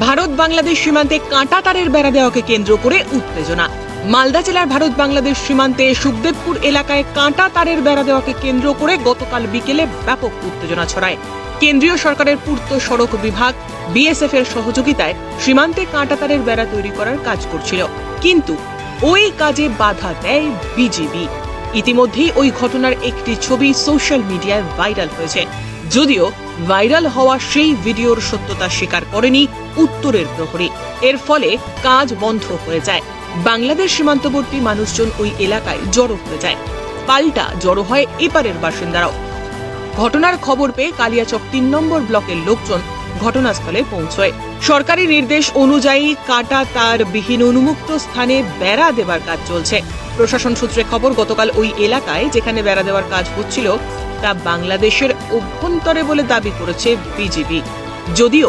ভারত বাংলাদেশ সীমান্তে কাঁটা তারের বেড়া দেওয়াকে কেন্দ্র করে উত্তেজনা। মালদা জেলার ভারত বাংলাদেশ সীমান্তে সুখদেবপুর এলাকায় কাঁটা তারের বেড়া দেওয়াকে কেন্দ্র করে গতকাল বিকেলে ব্যাপক উত্তেজনা ছড়ায়। কেন্দ্রীয় সরকারের পূর্ত সড়ক বিভাগ বিএসএফ এর সহযোগিতায় সীমান্তে কাঁটা তারের বেড়া তৈরি করার কাজ করছিল, কিন্তু ওই কাজে বাধা দেয় বিজিবি। ইতিমধ্যেই ওই ঘটনার একটি ছবি সোশ্যাল মিডিয়ায় ভাইরাল হয়েছে। যদিও ভাইরাল হওয়া সেই ভিডিওর সত্যতা স্বীকার করেনি উত্তরের প্রহরী। এর ফলে কাজ বন্ধ হয়ে যায়। বাংলাদেশ সীমান্তবর্তী মানুষজন ওই এলাকায় জড়ো হয়ে যায়। পাল্টা জড়ো হয় এপারের বাসিন্দারাও। ঘটনার খবর পেয়ে কালিয়াচক ৩ নম্বর ব্লকের লোকজন ঘটনাস্থলে পৌঁছয়। সরকারি নির্দেশ অনুযায়ী কাঁটা তার বিহীন উন্মুক্ত স্থানে বেড়া দেওয়ার কাজ চলছে। প্রশাসন সূত্রে খবর, গতকাল ওই এলাকায় যেখানে বেড়া দেওয়ার কাজ হচ্ছিল তা বাংলাদেশের অভ্যন্তরে বলে দাবি করেছে বিজিবি। যদিও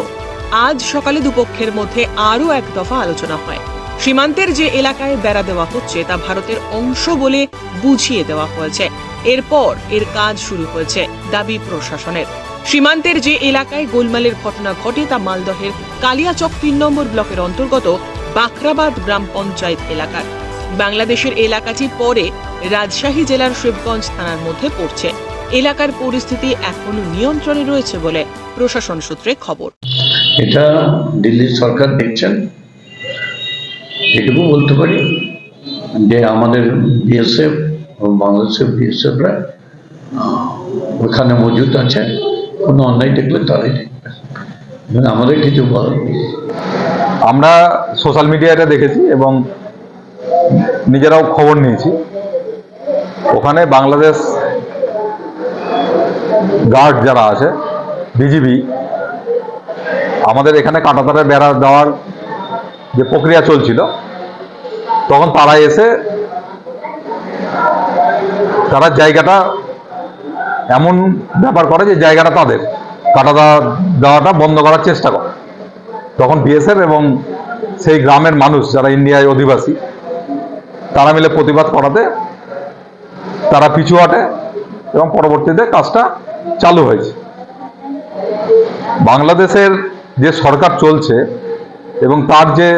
আজ সকালে দুপক্ষের মধ্যে আরও এক দফা আলোচনা হয়। সীমান্তের যে এলাকায় বেড়া দেওয়া হচ্ছে তা ভারতের অংশ বলে বুঝিয়ে দেওয়া হয়েছে। এরপর এর কাজ শুরু হয়েছে দাবি প্রশাসনের। সীমান্তের যে এলাকায় গোলমালের ঘটনা ঘটে তা মালদহের কালিয়াচক ৩ নম্বর ব্লকের অন্তর্গত বাখরাবাদ গ্রাম পঞ্চায়েত এলাকার। বাংলাদেশের এলাকাটি পরে রাজশাহী জেলার শিবগঞ্জ থানার মধ্যে পড়ছে। এলাকার পরিস্থিতি এখনো নিয়ন্ত্রণে রয়েছে বলে প্রশাসন সূত্রে খবর। এটা দিল্লির সরকার দেখছেন, এটুকু বলতে পারি যে আমাদের বিএসএফ ও বাংলাদেশের বিএসএফরা ওখানে মজুদ আছে। কোনো অন্যায় দেখলে তারাই দেখবে, আমাদের কিছু বলার নেই। আমরা সোশ্যাল মিডিয়াতে দেখেছি এবং নিজেরাও খবর নিয়েছি। ওখানে বাংলাদেশ গার্ড যারা আছে, বিজিবি, আমাদের এখানে কাঁটাতারে বেড়া দেওয়ার যে প্রক্রিয়া চলছিল, তখন তারা এসে তারা জায়গাটা এমন ব্যাপার করে যে জায়গাটা তাদের কাঁটা দেওয়াটা বন্ধ করার চেষ্টা করে। তখন বিএসএফ এবং সেই গ্রামের মানুষ যারা ইন্ডিয়ায় অধিবাসী তারা মিলে প্রতিবাদ করাতে তারা পিছু হটে এবং পরবর্তীতে কাজটা চালু হয়েছে। বাংলাদেশের যে সরকার চলছে এবং তার যে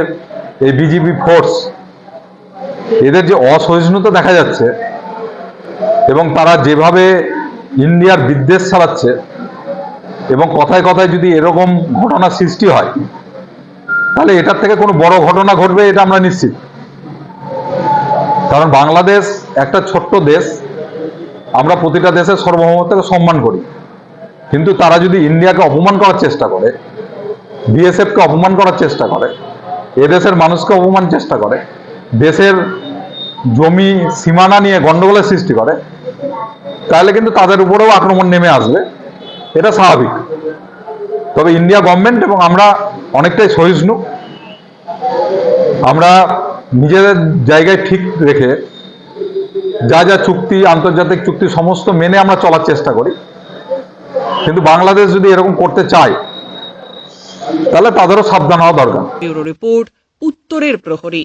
এই বিজিবি ফোর্স, এদের যে অসহিষ্ণুতা দেখা যাচ্ছে এবং তারা যেভাবে ইন্ডিয়ার বিদ্বেষ চালাচ্ছে, এবং কথায় কথায় যদি এরকম ঘটনা সৃষ্টি হয় তাহলে এটার থেকে কোনো বড় ঘটনা ঘটবে এটা আমরা নিশ্চিত। কারণ বাংলাদেশ একটা ছোট্ট দেশ, আমরা প্রতিটা দেশের সার্বভৌমত্বকে সম্মান করি, কিন্তু তারা যদি ইন্ডিয়াকে অপমান করার চেষ্টা করে, বিএসএফকে অপমান করার চেষ্টা করে, এদেশের মানুষকে অপমান চেষ্টা করে, দেশের জমি সীমানা নিয়ে গন্ডগোলের সৃষ্টি করে, তাহলে কিন্তু তাদের উপরেও আক্রমণ নেমে আসবে, এটা স্বাভাবিক। তবে ইন্ডিয়া গভর্নমেন্ট এবং আমরা অনেকটাই সহিষ্ণু। আমরা নিজেদের জায়গায় ঠিক রেখে যা যা চুক্তি, আন্তর্জাতিক চুক্তি সমস্ত মেনে আমরা চলার চেষ্টা করি। কিন্তু বাংলাদেশ যদি এরকম করতে চায় তাহলে তাদেরও সাবধান হওয়া দরকার। ব্যুরো রিপোর্ট, উত্তরের প্রহরী।